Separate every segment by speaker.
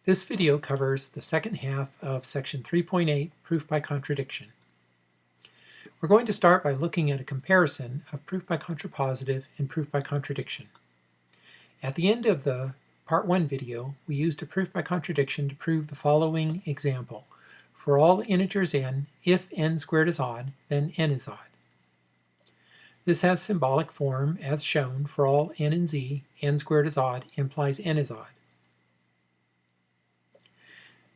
Speaker 1: This video covers the second half of section 3.8, Proof by Contradiction. We're going to start by looking at a comparison of proof by contrapositive and proof by contradiction. At the end of the part 1 video, we used a proof by contradiction to prove the following example. For all integers n, if n squared is odd, then n is odd. This has symbolic form as shown. For all n and z, n squared is odd implies n is odd.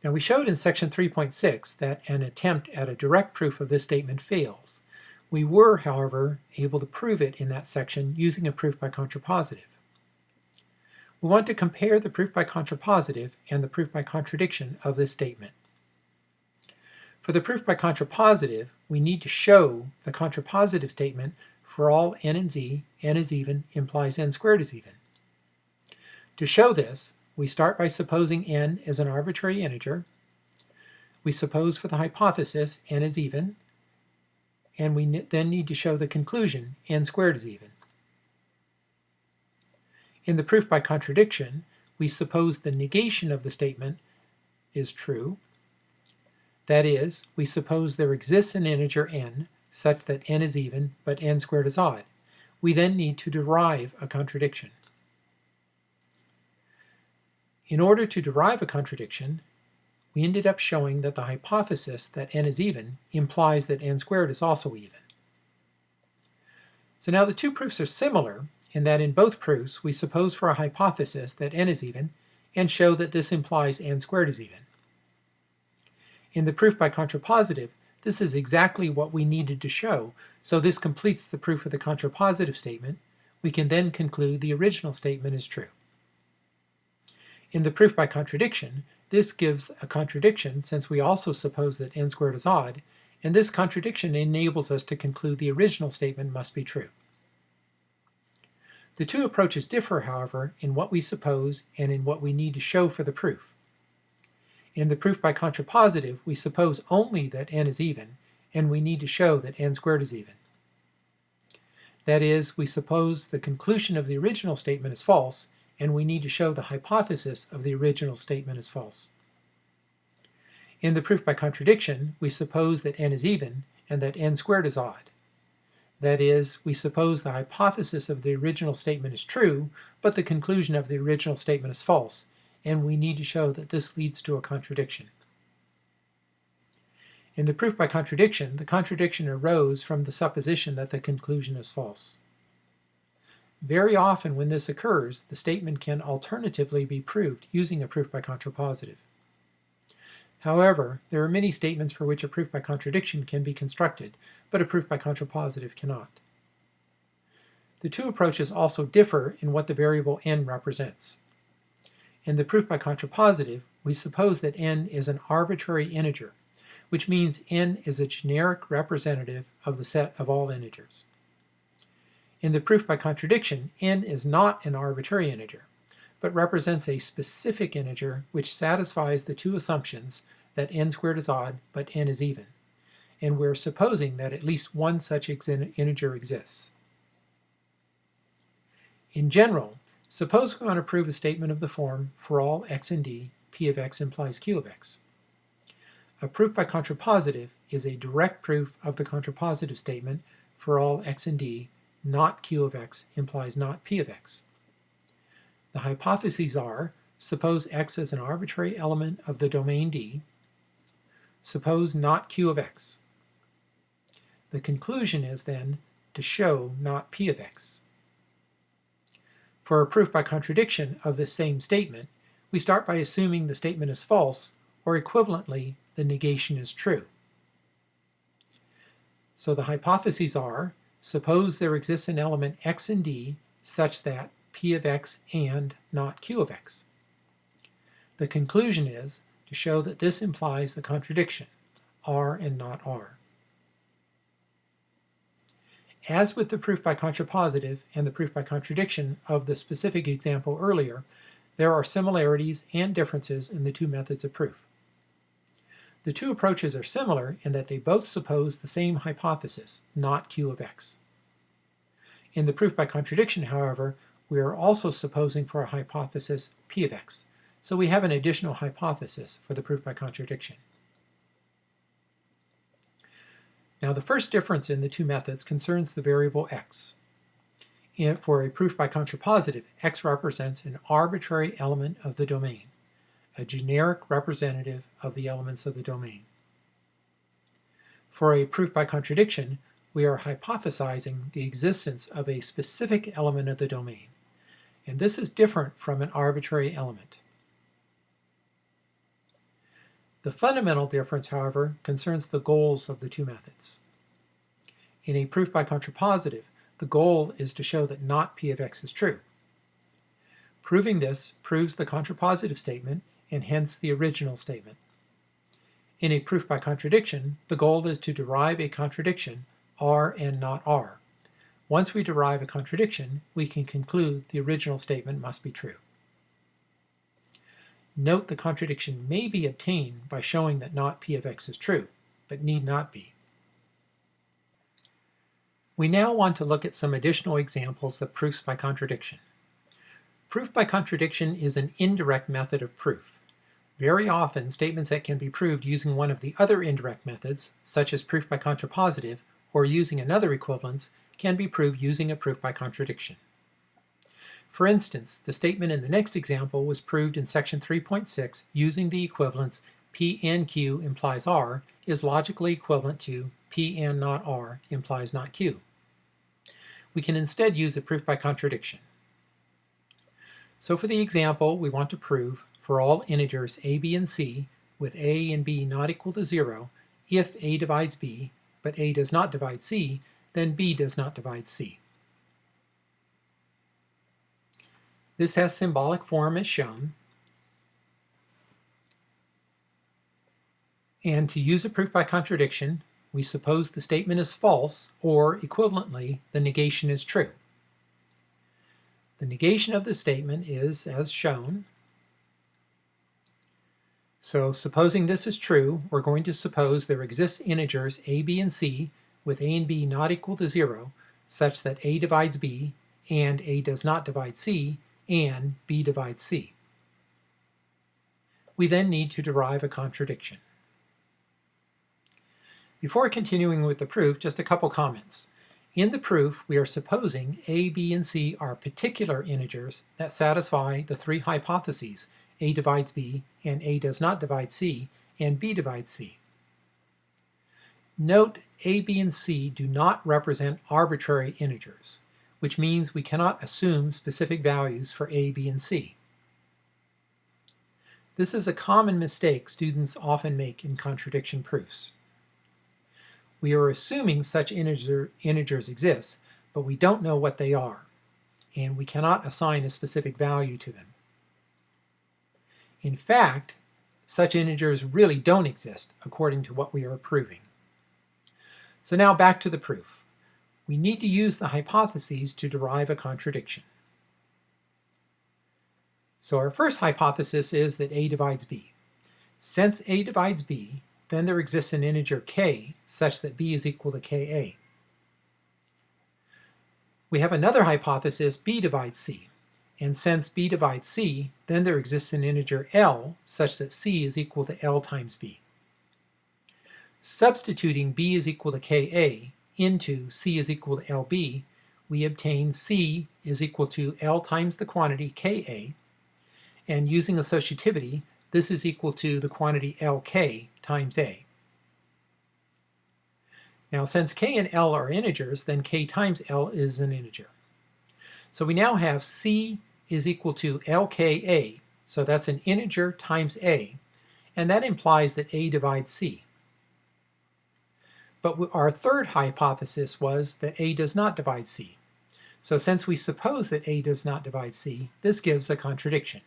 Speaker 1: Now we showed in section 3.6 that an attempt at a direct proof of this statement fails. We were, however, able to prove it in that section using a proof by contrapositive. We want to compare the proof by contrapositive and the proof by contradiction of this statement. For the proof by contrapositive, we need to show the contrapositive statement for all n and z, n is even implies n squared is even. To show this, we start by supposing n is an arbitrary integer. We suppose for the hypothesis n is even, and we then need to show the conclusion n squared is even. In the proof by contradiction, we suppose the negation of the statement is true. That is, we suppose there exists an integer n such that n is even but n squared is odd. We then need to derive a contradiction. In order to derive a contradiction, we ended up showing that the hypothesis that n is even implies that n squared is also even. So now the two proofs are similar in that in both proofs we suppose for a hypothesis that n is even and show that this implies n squared is even. In the proof by contrapositive, this is exactly what we needed to show, so this completes the proof of the contrapositive statement. We can then conclude the original statement is true. In the proof by contradiction, this gives a contradiction since we also suppose that n squared is odd, and this contradiction enables us to conclude the original statement must be true. The two approaches differ, however, in what we suppose and in what we need to show for the proof. In the proof by contrapositive, we suppose only that n is even, and we need to show that n squared is even. That is, we suppose the conclusion of the original statement is false, and we need to show the hypothesis of the original statement is false. In the proof by contradiction, we suppose that n is even and that n squared is odd. That is, we suppose the hypothesis of the original statement is true, but the conclusion of the original statement is false, and we need to show that this leads to a contradiction. In the proof by contradiction, the contradiction arose from the supposition that the conclusion is false. Very often when this occurs, the statement can alternatively be proved using a proof by contrapositive. However, there are many statements for which a proof by contradiction can be constructed, but a proof by contrapositive cannot. The two approaches also differ in what the variable n represents. In the proof by contrapositive, we suppose that n is an arbitrary integer, which means n is a generic representative of the set of all integers. In the proof by contradiction, n is not an arbitrary integer, but represents a specific integer which satisfies the two assumptions that n squared is odd but n is even, and we're supposing that at least one such integer exists. In general, suppose we want to prove a statement of the form for all x and d, p of x implies q of x. A proof by contrapositive is a direct proof of the contrapositive statement for all x and d, not q of x implies not p of x. The hypotheses are, suppose x is an arbitrary element of the domain D. Suppose not q of x. The conclusion is then to show not p of x. For a proof by contradiction of this same statement, we start by assuming the statement is false, or equivalently, the negation is true. So the hypotheses are, suppose there exists an element x and d such that p of x and not q of x. The conclusion is to show that this implies the contradiction, r and not r. As with the proof by contrapositive and the proof by contradiction of the specific example earlier, there are similarities and differences in the two methods of proof. The two approaches are similar in that they both suppose the same hypothesis, not q of x. In the proof by contradiction, however, we are also supposing for a hypothesis p of x, So we have an additional hypothesis for the proof by contradiction. Now the first difference in the two methods concerns the variable x. For a proof by contrapositive, x represents an arbitrary element of the domain, a generic representative of the elements of the domain. For a proof by contradiction, we are hypothesizing the existence of a specific element of the domain, and this is different from an arbitrary element. The fundamental difference, however, concerns the goals of the two methods. In a proof by contrapositive, the goal is to show that not p of x is true. Proving this proves the contrapositive statement and hence the original statement. In a proof by contradiction, the goal is to derive a contradiction, R and not R. Once we derive a contradiction, we can conclude the original statement must be true. Note the contradiction may be obtained by showing that not p of x is true, but need not be. We now want to look at some additional examples of proofs by contradiction. Proof by contradiction is an indirect method of proof. Very often, statements that can be proved using one of the other indirect methods, such as proof by contrapositive, or using another equivalence, can be proved using a proof by contradiction. For instance, the statement in the next example was proved in section 3.6 using the equivalence P and Q implies R is logically equivalent to P and not R implies not Q. We can instead use a proof by contradiction. So for the example, we want to prove for all integers a, b, and c with a and b not equal to 0, if a divides b, but a does not divide c, then b does not divide c. This has symbolic form as shown. And to use a proof by contradiction, we suppose the statement is false, or equivalently, the negation is true. The negation of the statement is as shown. So supposing this is true, we're going to suppose there exist integers a, b, and c with a and b not equal to 0, such that a divides b, and a does not divide c, and b divides c. We then need to derive a contradiction. Before continuing with the proof, just a couple comments. In the proof, we are supposing a, b, and c are particular integers that satisfy the three hypotheses, a divides b, and a does not divide c, and b divides c. Note a, b, and c do not represent arbitrary integers, which means we cannot assume specific values for a, b, and c. This is a common mistake students often make in contradiction proofs. We are assuming such integers exist, but we don't know what they are, and we cannot assign a specific value to them. In fact, such integers really don't exist according to what we are proving. So now back to the proof. We need to use the hypotheses to derive a contradiction. So our first hypothesis is that a divides b. Since a divides b, then there exists an integer k such that b is equal to ka. We have another hypothesis, b divides c, and since b divides c, then there exists an integer l such that c is equal to l times b. Substituting b is equal to ka into c is equal to lb, we obtain c is equal to l times the quantity ka, and using associativity, this is equal to the quantity lk times a. Now since k and l are integers, then k times l is an integer. So we now have c is equal to lka, so that's an integer times a, and that implies that a divides c. But our third hypothesis was that a does not divide c. So since we suppose that a does not divide c, this gives a contradiction.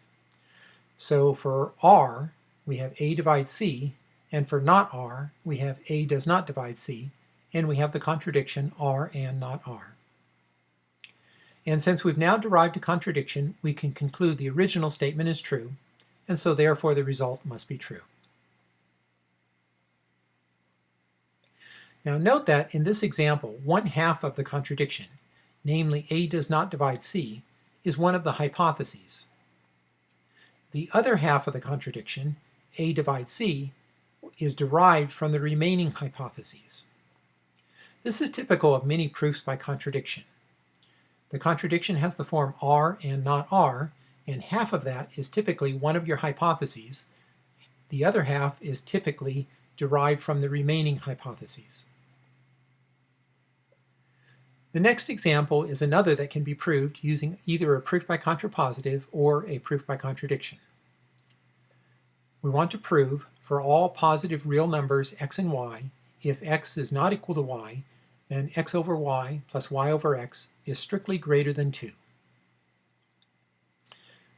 Speaker 1: So for r, we have a divides c, and for not r, we have a does not divide c, and we have the contradiction r and not r. And since we've now derived a contradiction, we can conclude the original statement is true, and so therefore the result must be true. Now note that in this example, 1/2 of the contradiction, namely a does not divide c, is one of the hypotheses. The other half of the contradiction, A divides C, is derived from the remaining hypotheses. This is typical of many proofs by contradiction. The contradiction has the form R and not R, and half of that is typically one of your hypotheses. The other half is typically derived from the remaining hypotheses. The next example is another that can be proved using either a proof by contrapositive or a proof by contradiction. We want to prove for all positive real numbers x and y, if x is not equal to y, then x over y plus y over x is strictly greater than 2.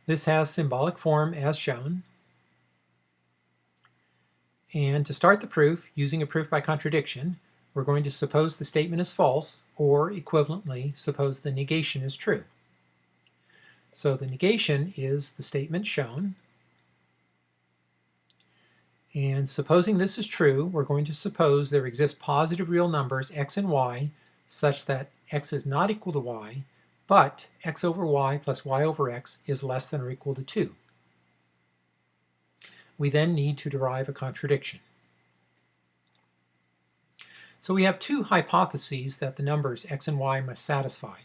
Speaker 1: This has symbolic form as shown. And to start the proof, using a proof by contradiction, we're going to suppose the statement is false, or equivalently, suppose the negation is true. So the negation is the statement shown. And supposing this is true, we're going to suppose there exist positive real numbers x and y such that x is not equal to y, but x over y plus y over x is less than or equal to 2. We then need to derive a contradiction. So we have two hypotheses that the numbers x and y must satisfy.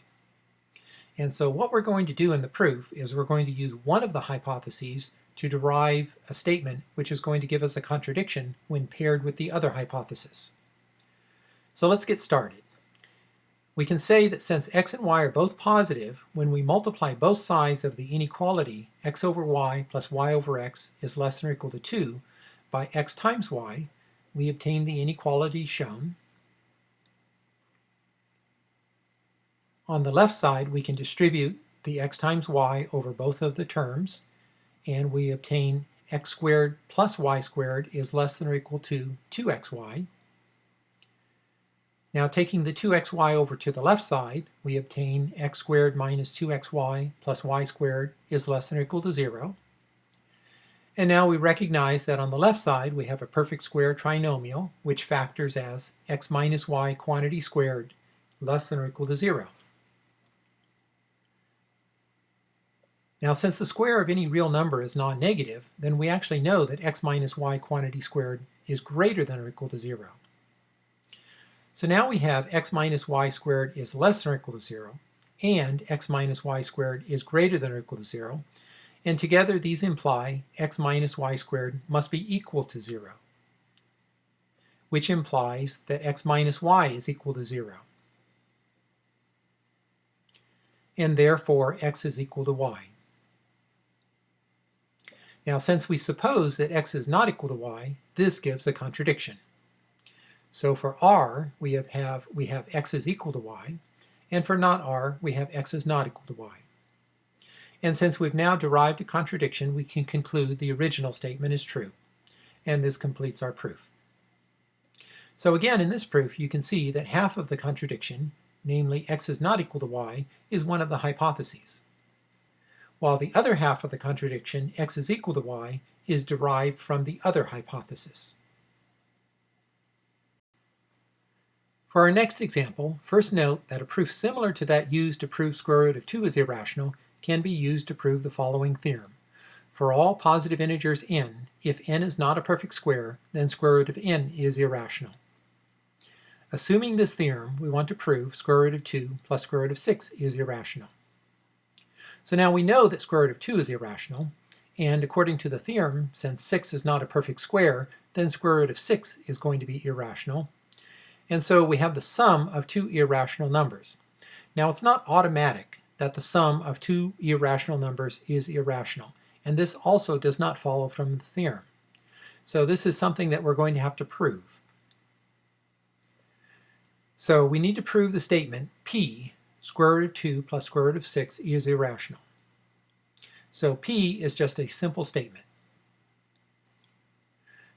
Speaker 1: And so what we're going to do in the proof is we're going to use one of the hypotheses to derive a statement which is going to give us a contradiction when paired with the other hypothesis. So let's get started. We can say that since x and y are both positive, when we multiply both sides of the inequality x over y plus y over x is less than or equal to 2 by x times y, we obtain the inequality shown. On the left side, we can distribute the x times y over both of the terms, and we obtain x squared plus y squared is less than or equal to 2xy. Now taking the 2xy over to the left side, we obtain x squared minus 2xy plus y squared is less than or equal to 0. And now we recognize that on the left side we have a perfect square trinomial which factors as x minus y quantity squared less than or equal to 0. Now since the square of any real number is non-negative, then we actually know that x minus y quantity squared is greater than or equal to 0. So now we have x minus y squared is less than or equal to 0, and x minus y squared is greater than or equal to 0, and together these imply x minus y squared must be equal to 0, which implies that x minus y is equal to 0, and therefore x is equal to y. Now since we suppose that x is not equal to y, this gives a contradiction. So for r, we have x is equal to y, and for not r, we have x is not equal to y. And since we've now derived a contradiction, we can conclude the original statement is true, and this completes our proof. So again, in this proof, you can see that half of the contradiction, namely x is not equal to y, is one of the hypotheses, while the other half of the contradiction, x is equal to y, is derived from the other hypothesis. For our next example, first note that a proof similar to that used to prove square root of 2 is irrational can be used to prove the following theorem. For all positive integers n, if n is not a perfect square, then square root of n is irrational. Assuming this theorem, we want to prove square root of 2 plus square root of 6 is irrational. So now we know that square root of 2 is irrational, and according to the theorem, since 6 is not a perfect square, then square root of 6 is going to be irrational. And so we have the sum of two irrational numbers. Now it's not automatic that the sum of two irrational numbers is irrational, and this also does not follow from the theorem. So this is something that we're going to have to prove. So we need to prove the statement p, square root of 2 plus square root of 6 is irrational. So p is just a simple statement.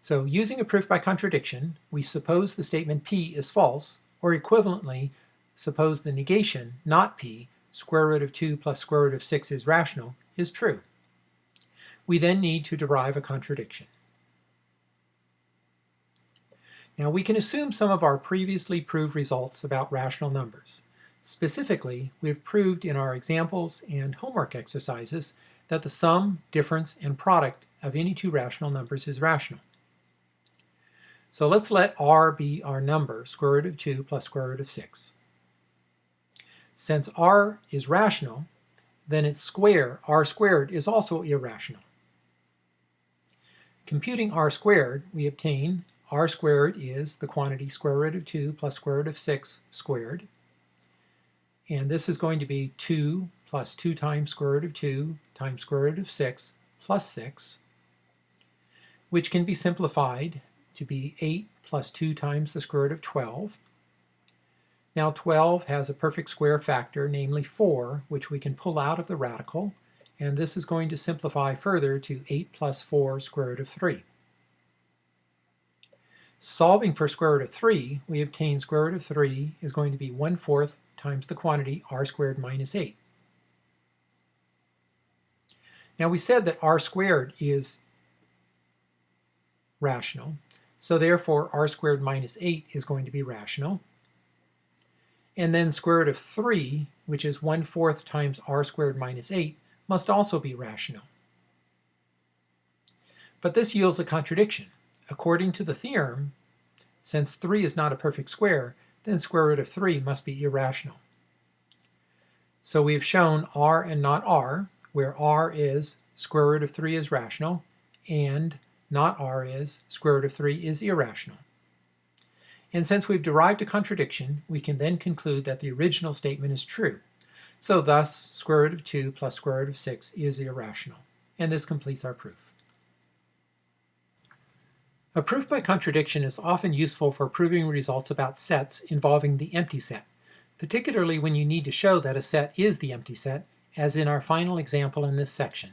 Speaker 1: So using a proof by contradiction, we suppose the statement p is false, or equivalently, suppose the negation, not p, square root of 2 plus square root of 6 is rational, is true. We then need to derive a contradiction. Now we can assume some of our previously proved results about rational numbers. Specifically, we've proved in our examples and homework exercises that the sum, difference, and product of any two rational numbers is rational. So let's let r be our number, square root of 2 plus square root of 6. Since r is rational, then its square, r squared, is also irrational. Computing r squared, we obtain r squared is the quantity square root of 2 plus square root of 6 squared. And this is going to be 2 plus 2 times square root of 2 times square root of 6 plus 6, which can be simplified to be 8 plus 2 times the square root of 12. Now 12 has a perfect square factor, namely 4, which we can pull out of the radical, and this is going to simplify further to 8 plus 4 square root of 3. Solving for square root of 3, we obtain square root of 3 is going to be 1/4 times the quantity r squared minus 8. Now we said that r squared is rational, so therefore r squared minus 8 is going to be rational. And then square root of 3, which is 1/4 times r squared minus 8, must also be rational. But this yields a contradiction. According to the theorem, since 3 is not a perfect square, then square root of 3 must be irrational. So we have shown r and not r, where r is square root of 3 is rational, and not r is square root of 3 is irrational. And since we've derived a contradiction, we can then conclude that the original statement is true. So thus, square root of 2 plus square root of 6 is irrational. And this completes our proof. A proof by contradiction is often useful for proving results about sets involving the empty set, particularly when you need to show that a set is the empty set, as in our final example in this section.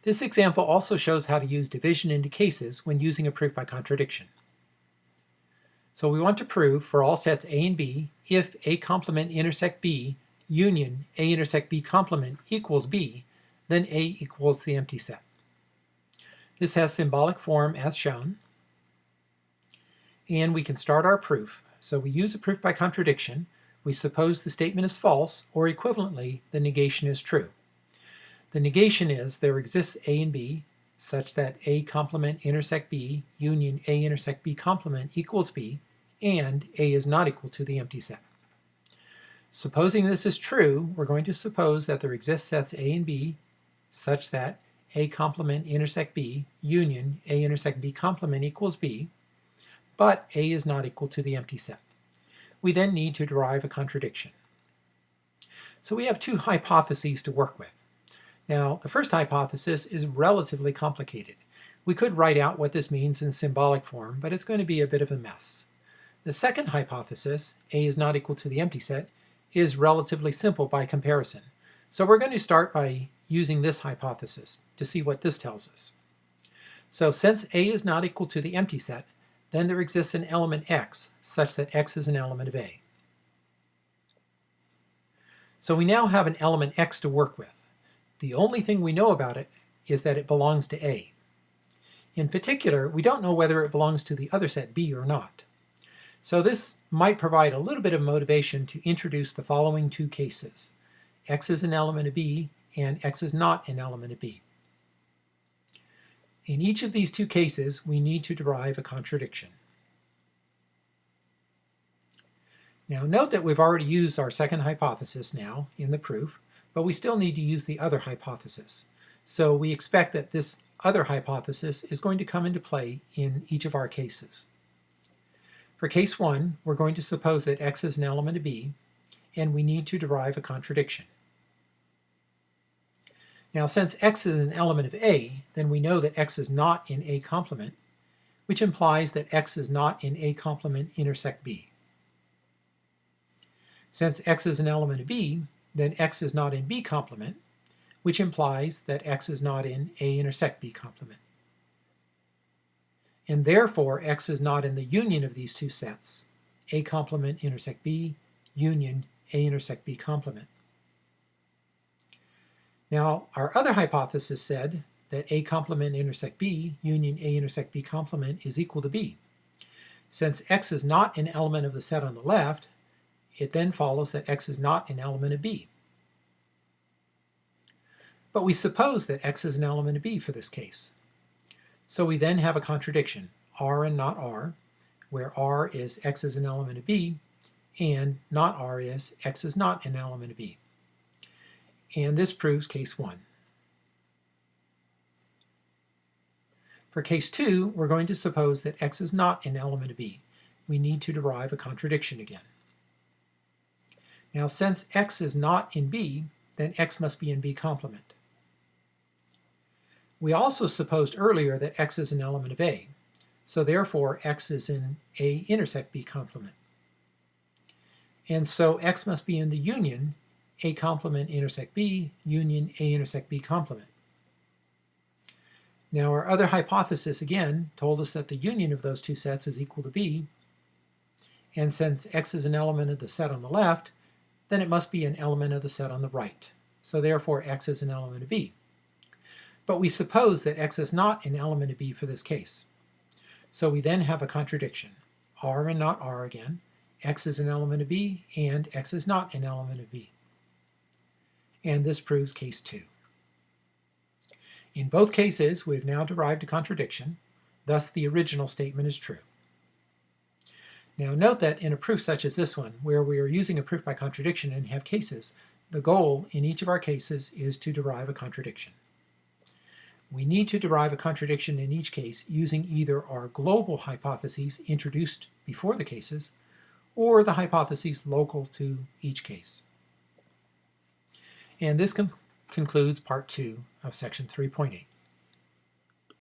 Speaker 1: This example also shows how to use division into cases when using a proof by contradiction. So we want to prove for all sets A and B, if A complement intersect B union A intersect B complement equals B, then A equals the empty set. This has symbolic form as shown, and we can start our proof. So we use a proof by contradiction. We suppose the statement is false, or equivalently, the negation is true. The negation is there exists A and B such that A complement intersect B union A intersect B complement equals B, and A is not equal to the empty set. Supposing this is true, we're going to suppose that there exist sets A and B such that A complement intersect B union A intersect B complement equals B, but A is not equal to the empty set. We then need to derive a contradiction. So we have two hypotheses to work with. Now, the first hypothesis is relatively complicated. We could write out what this means in symbolic form, but it's going to be a bit of a mess. The second hypothesis, A is not equal to the empty set, is relatively simple by comparison. So we're going to start by using this hypothesis to see what this tells us. So since A is not equal to the empty set, then there exists an element X such that X is an element of A. So we now have an element X to work with. The only thing we know about it is that it belongs to A. In particular, we don't know whether it belongs to the other set B or not. So this might provide a little bit of motivation to introduce the following two cases. X is an element of B, and X is not an element of B. In each of these two cases, we need to derive a contradiction. Now note that we've already used our second hypothesis now in the proof, but we still need to use the other hypothesis. So we expect that this other hypothesis is going to come into play in each of our cases. For case 1, we're going to suppose that X is an element of B, and we need to derive a contradiction. Now, since X is an element of A, then we know that X is not in A complement, which implies that X is not in A complement intersect B. Since X is an element of B, then X is not in B complement, which implies that X is not in A intersect B complement. And therefore, X is not in the union of these two sets, A complement intersect B, union A intersect B complement. Now, our other hypothesis said that A complement intersect B, union A intersect B complement is equal to B. Since X is not an element of the set on the left, it then follows that X is not an element of B. But we suppose that x is an element of b for this case. So we then have a contradiction, r and not r, where r is x is an element of b, and not r is x is not an element of b. And this proves case 1. For case 2, we're going to suppose that x is not an element of b. We need to derive a contradiction again. Now, since x is not in b, then x must be in b complement. We also supposed earlier that x is an element of a, so therefore x is in a intersect b complement. And so x must be in the union a complement intersect b, union a intersect b complement. Now our other hypothesis again told us that the union of those two sets is equal to b, and since x is an element of the set on the left, then it must be an element of the set on the right. So therefore x is an element of b. But we suppose that x is not an element of b for this case. So we then have a contradiction, r and not r again, x is an element of b, and x is not an element of b. And this proves case 2. In both cases, we've now derived a contradiction, thus the original statement is true. Now note that in a proof such as this one, where we are using a proof by contradiction and have cases, the goal in each of our cases is to derive a contradiction. We need to derive a contradiction in each case using either our global hypotheses introduced before the cases, or the hypotheses local to each case. And this concludes part 2 of section 3.8.